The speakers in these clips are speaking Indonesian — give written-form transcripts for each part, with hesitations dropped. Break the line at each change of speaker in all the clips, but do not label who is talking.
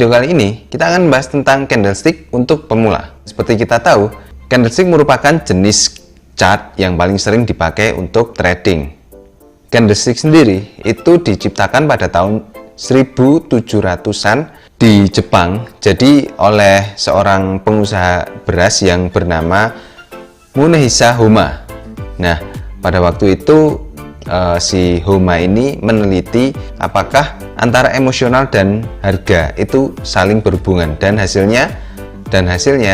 video kali ini kita akan membahas tentang candlestick untuk pemula. Seperti kita tahu, candlestick merupakan jenis chart yang paling sering dipakai untuk trading. Candlestick sendiri itu diciptakan pada tahun 1700-an di Jepang, jadi oleh seorang pengusaha beras yang bernama Munehisa Homma. Nah, pada waktu itu si Homma ini meneliti apakah antara emosional dan harga itu saling berhubungan, dan hasilnya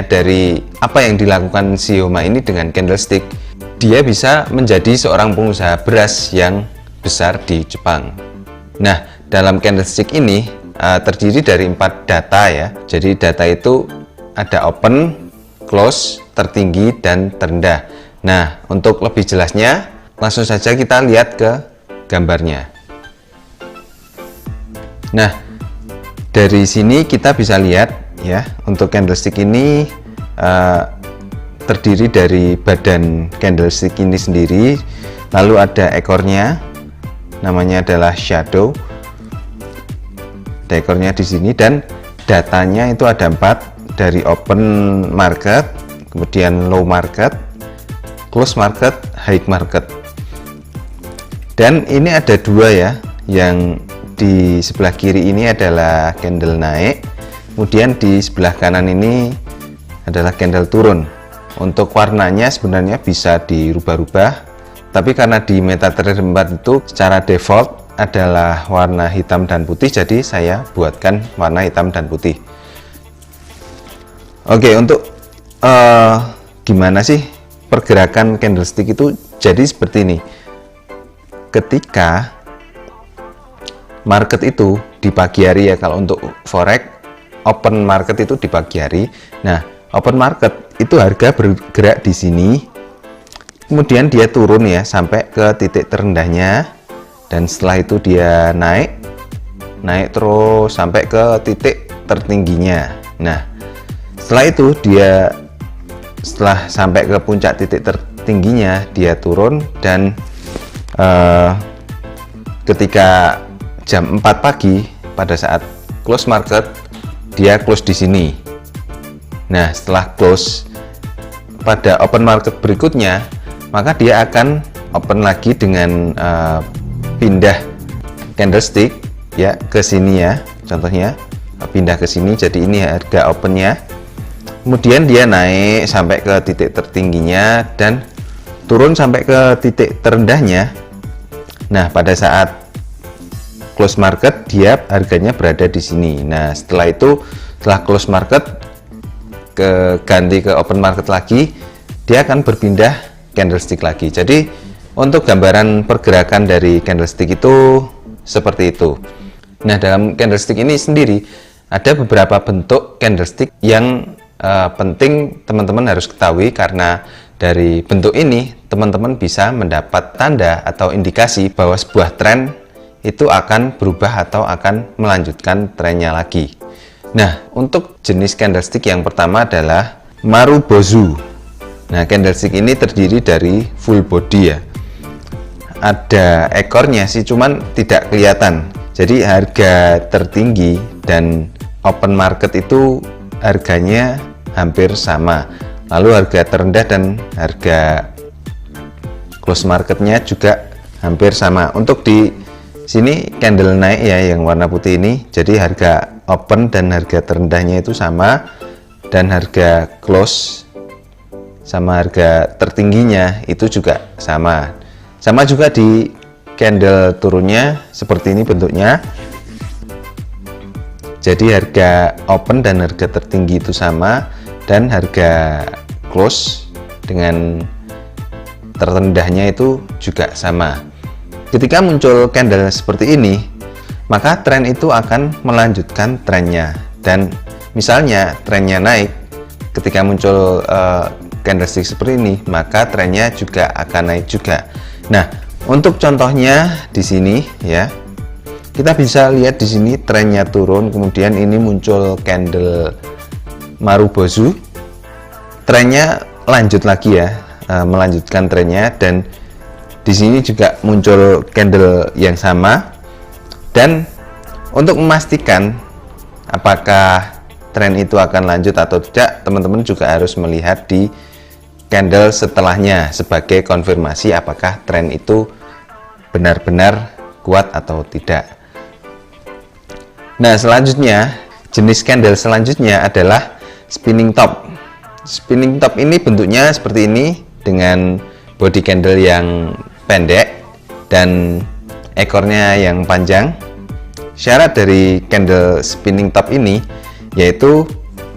dari apa yang dilakukan si Homma ini dengan candlestick, dia bisa menjadi seorang pengusaha beras yang besar di Jepang. Nah, dalam candlestick ini terdiri dari 4 data ya. Jadi data itu ada open, close, tertinggi, dan terendah. Nah, untuk lebih jelasnya langsung saja kita lihat ke gambarnya. Nah, dari sini kita bisa lihat ya, untuk candlestick ini terdiri dari badan candlestick ini sendiri, lalu ada ekornya, namanya adalah shadow. Ada ekornya di sini, dan datanya itu ada 4, dari open market, kemudian low market, close market, high market. Dan ini ada 2 ya, yang di sebelah kiri ini adalah candle naik, kemudian di sebelah kanan ini adalah candle turun. Untuk warnanya sebenarnya bisa dirubah-rubah, tapi karena di MetaTrader 4 itu secara default adalah warna hitam dan putih, jadi saya buatkan warna hitam dan putih. Oke, untuk gimana sih pergerakan candlestick itu? Jadi seperti ini. Ketika market itu di pagi hari ya, kalau untuk forex open market itu di pagi hari. Nah, open market itu harga bergerak di sini, kemudian dia turun ya sampai ke titik terendahnya, dan setelah itu dia naik terus sampai ke titik tertingginya. Nah, setelah itu setelah sampai ke puncak titik tertingginya dia turun, dan ketika jam 4 pagi pada saat close market dia close di sini. Nah, setelah close pada open market berikutnya, maka dia akan open lagi dengan pindah candlestick ya ke sini ya, contohnya pindah ke sini, jadi ini harga opennya, kemudian dia naik sampai ke titik tertingginya dan turun sampai ke titik terendahnya. Nah, pada saat close market dia harganya berada di sini. Nah, setelah close market ganti ke open market lagi, dia akan berpindah candlestick lagi. Jadi untuk gambaran pergerakan dari candlestick itu seperti itu. Nah, dalam candlestick ini sendiri ada beberapa bentuk candlestick yang penting teman-teman harus ketahui, karena dari bentuk ini teman-teman bisa mendapat tanda atau indikasi bahwa sebuah tren itu akan berubah atau akan melanjutkan trennya lagi. Nah, untuk jenis candlestick yang pertama adalah Marubozu. Nah, candlestick ini terdiri dari full body ya. Ada ekornya sih, cuman tidak kelihatan. Jadi harga tertinggi dan open market itu harganya hampir sama. Lalu harga terendah dan harga close marketnya juga hampir sama. Untuk di sini candle naik ya, yang warna putih ini, jadi harga open dan harga terendahnya itu sama, dan harga close sama harga tertingginya itu juga sama. Sama juga di candle turunnya, seperti ini bentuknya. Jadi harga open dan harga tertinggi itu sama, dan harga close dengan terendahnya itu juga sama. Ketika muncul candle seperti ini, maka tren itu akan melanjutkan trennya. Dan misalnya trennya naik, ketika muncul candlestick seperti ini, maka trennya juga akan naik juga. Nah, untuk contohnya di sini ya, kita bisa lihat di sini trennya turun, kemudian ini muncul candle Marubozu, trennya lanjut lagi ya, melanjutkan trennya, dan di sini juga muncul candle yang sama. Dan untuk memastikan apakah tren itu akan lanjut atau tidak, teman-teman juga harus melihat di candle setelahnya sebagai konfirmasi apakah tren itu benar-benar kuat atau tidak. Nah, selanjutnya jenis candle selanjutnya adalah spinning top. Spinning top ini bentuknya seperti ini dengan body candle yang pendek dan ekornya yang panjang. Syarat dari candle spinning top ini yaitu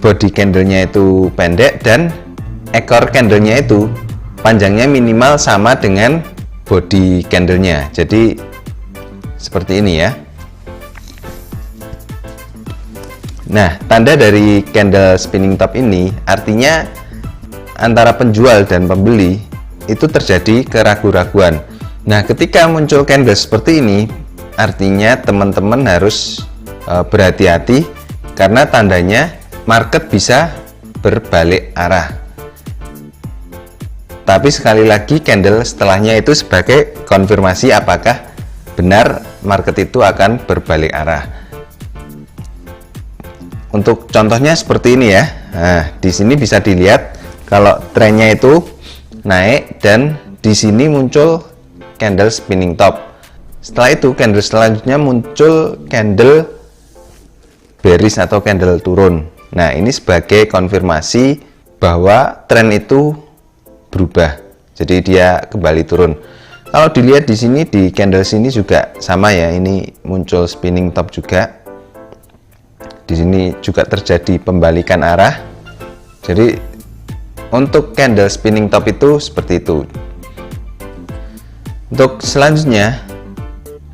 body candlenya itu pendek dan ekor candlenya itu panjangnya minimal sama dengan body candlenya. Jadi seperti ini ya. Nah, tanda dari candle spinning top ini artinya antara penjual dan pembeli itu terjadi keraguan-raguan. Nah, ketika muncul candle seperti ini artinya teman-teman harus berhati-hati karena tandanya market bisa berbalik arah. Tapi sekali lagi candle setelahnya itu sebagai konfirmasi apakah benar market itu akan berbalik arah. Untuk contohnya seperti ini ya. Nah, di sini bisa dilihat kalau trennya itu naik dan di sini muncul candle spinning top. Setelah itu candle selanjutnya muncul candle bearish atau candle turun. Nah, ini sebagai konfirmasi bahwa tren itu berubah. Jadi dia kembali turun. Kalau dilihat di sini di candle sini juga sama ya. Ini muncul spinning top juga. Di sini juga terjadi pembalikan arah. Jadi untuk candle spinning top itu seperti itu. Untuk selanjutnya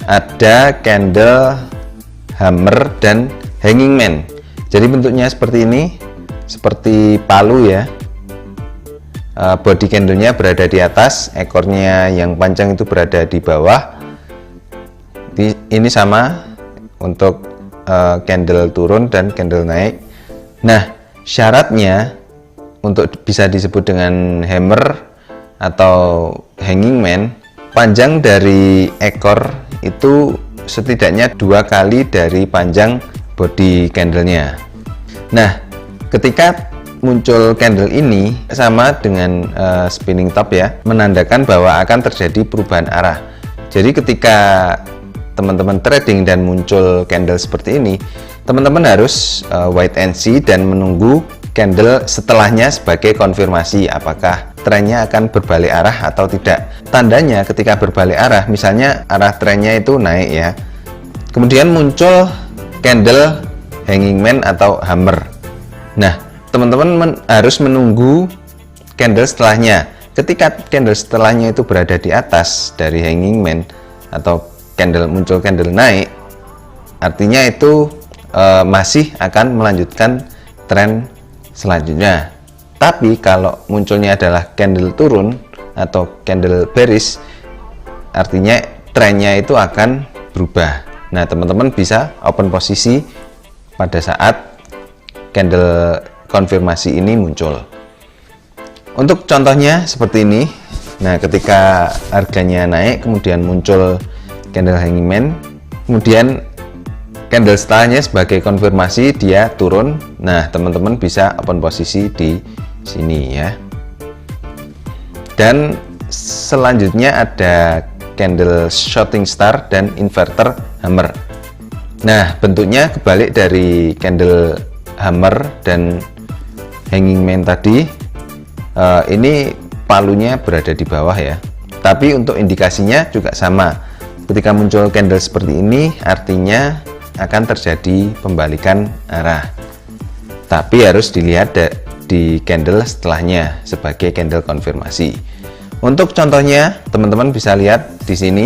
ada candle hammer dan hanging man. Jadi bentuknya seperti ini, seperti palu ya. Body candlenya berada di atas, ekornya yang panjang itu berada di bawah. Ini sama untuk candle turun dan candle naik. Nah, syaratnya untuk bisa disebut dengan hammer atau hanging man, panjang dari ekor itu setidaknya 2 kali dari panjang body candlenya. Nah, ketika muncul candle ini sama dengan spinning top ya, menandakan bahwa akan terjadi perubahan arah. Jadi ketika teman-teman trading dan muncul candle seperti ini, teman-teman harus wait and see dan menunggu candle setelahnya sebagai konfirmasi apakah trennya akan berbalik arah atau tidak. Tandanya ketika berbalik arah, misalnya arah trennya itu naik ya, kemudian muncul candle hanging man atau hammer. Nah, teman-teman harus menunggu candle setelahnya. Ketika candle setelahnya itu berada di atas dari hanging man atau muncul candle naik, artinya itu masih akan melanjutkan tren selanjutnya. Tapi kalau munculnya adalah candle turun atau candle bearish, artinya trennya itu akan berubah. Nah, teman-teman bisa open posisi pada saat candle konfirmasi ini muncul. Untuk contohnya seperti ini. Nah, ketika harganya naik kemudian muncul candle hanging man, kemudian candle setelahnya sebagai konfirmasi dia turun. Nah, teman-teman bisa open posisi di sini ya. Dan selanjutnya ada candle shooting star dan inverter hammer. Nah, bentuknya kebalik dari candle hammer dan hanging man tadi. Ini palunya berada di bawah ya, tapi untuk indikasinya juga sama. Ketika muncul candle seperti ini artinya akan terjadi pembalikan arah, tapi harus dilihat di candle setelahnya sebagai candle konfirmasi. Untuk contohnya teman-teman bisa lihat di sini.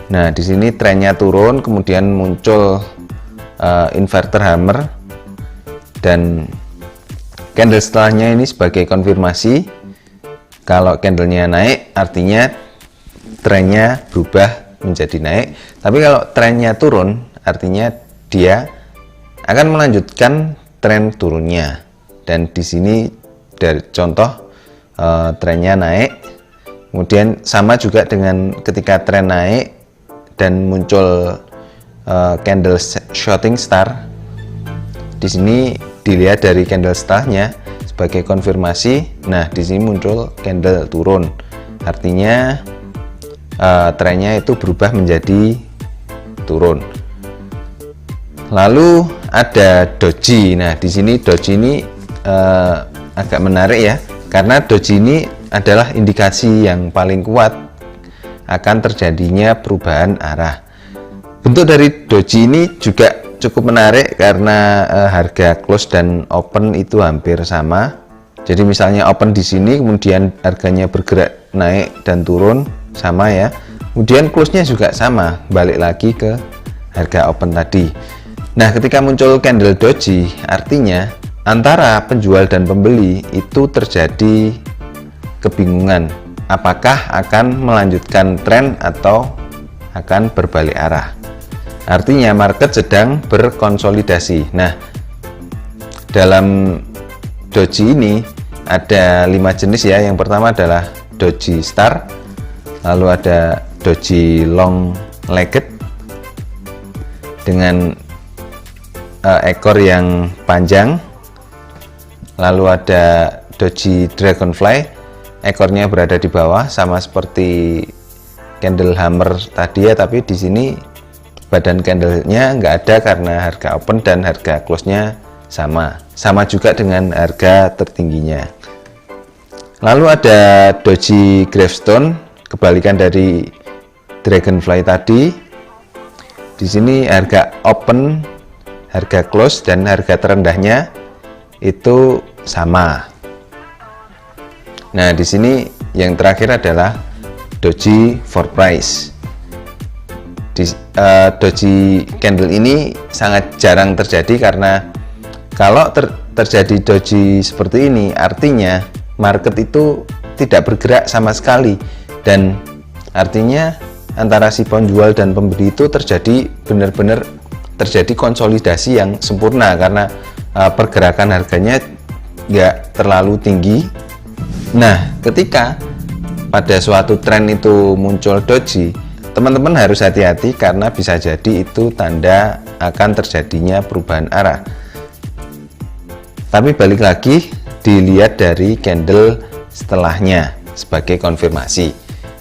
Nah, di sini trennya turun kemudian muncul inverter hammer dan candle setelahnya ini sebagai konfirmasi. Kalau candlenya naik artinya trennya berubah menjadi naik, tapi kalau trennya turun artinya dia akan melanjutkan tren turunnya. Dan di sini dari contoh trennya naik, kemudian sama juga dengan ketika tren naik dan muncul candle shooting star, di sini dilihat dari candle setelahnya sebagai konfirmasi. Nah, di sini muncul candle turun, artinya trennya itu berubah menjadi turun. Lalu ada doji. Nah, di sini doji ini agak menarik ya, karena doji ini adalah indikasi yang paling kuat akan terjadinya perubahan arah. Bentuk dari doji ini juga cukup menarik karena harga close dan open itu hampir sama. Jadi misalnya open di sini, kemudian harganya bergerak naik dan turun sama ya. Kemudian close-nya juga sama, balik lagi ke harga open tadi. Nah, ketika muncul candle doji, artinya antara penjual dan pembeli itu terjadi kebingungan, apakah akan melanjutkan tren atau akan berbalik arah. Artinya market sedang berkonsolidasi. Nah, dalam doji ini ada 5 jenis ya. Yang pertama adalah doji star, lalu ada doji long legged dengan ekor yang panjang, lalu ada doji dragonfly, ekornya berada di bawah sama seperti candle hammer tadi ya, tapi di sini badan candlenya nggak ada karena harga open dan harga close-nya sama juga dengan harga tertingginya. Lalu ada doji gravestone, kebalikan dari dragonfly tadi. Di sini harga open, harga close dan harga terendahnya itu sama. Nah, di sini yang terakhir adalah doji for price. Doji candle ini sangat jarang terjadi karena kalau terjadi doji seperti ini, artinya market itu tidak bergerak sama sekali, dan artinya antara si penjual dan pembeli itu terjadi benar-benar terjadi konsolidasi yang sempurna karena pergerakan harganya nggak terlalu tinggi. Nah, ketika pada suatu tren itu muncul doji, teman-teman harus hati-hati karena bisa jadi itu tanda akan terjadinya perubahan arah. Tapi balik lagi dilihat dari candle setelahnya sebagai konfirmasi.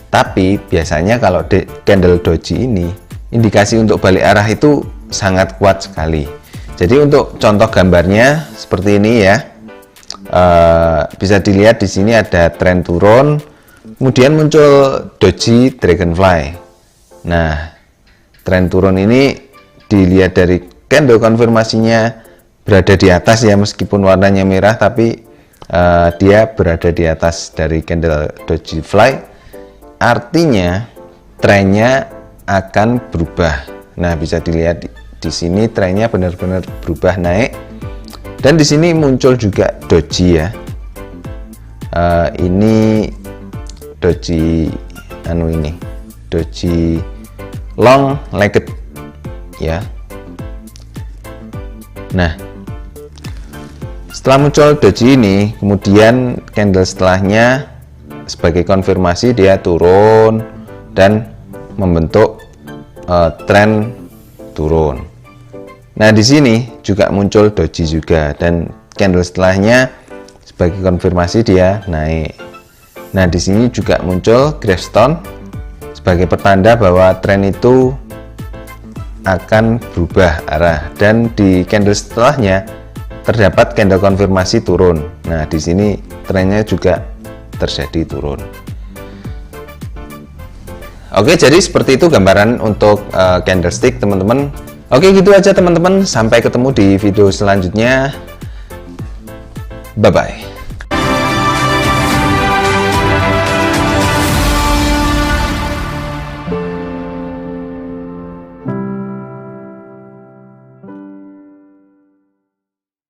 Tapi biasanya kalau candle doji ini, indikasi untuk balik arah itu sangat kuat sekali. Jadi untuk contoh gambarnya seperti ini ya, bisa dilihat di sini ada tren turun, kemudian muncul doji dragonfly. Nah, tren turun ini dilihat dari candle konfirmasinya berada di atas ya, meskipun warnanya merah, tapi dia berada di atas dari candle doji fly. Artinya trennya akan berubah. Nah, bisa dilihat di sini trennya benar-benar berubah naik, dan di sini muncul juga doji ya. Ini doji doji long legged ya. Nah, setelah muncul doji ini, kemudian candle setelahnya sebagai konfirmasi dia turun dan membentuk tren turun. Nah, di sini juga muncul doji juga, dan candle setelahnya sebagai konfirmasi dia naik. Nah, di sini juga muncul gravestone sebagai pertanda bahwa tren itu akan berubah arah, dan di candle setelahnya terdapat candle konfirmasi turun. Nah, di sini trennya juga terjadi turun. Oke, jadi seperti itu gambaran untuk candlestick teman-teman. Oke, gitu aja teman-teman, sampai ketemu di video selanjutnya. Bye bye.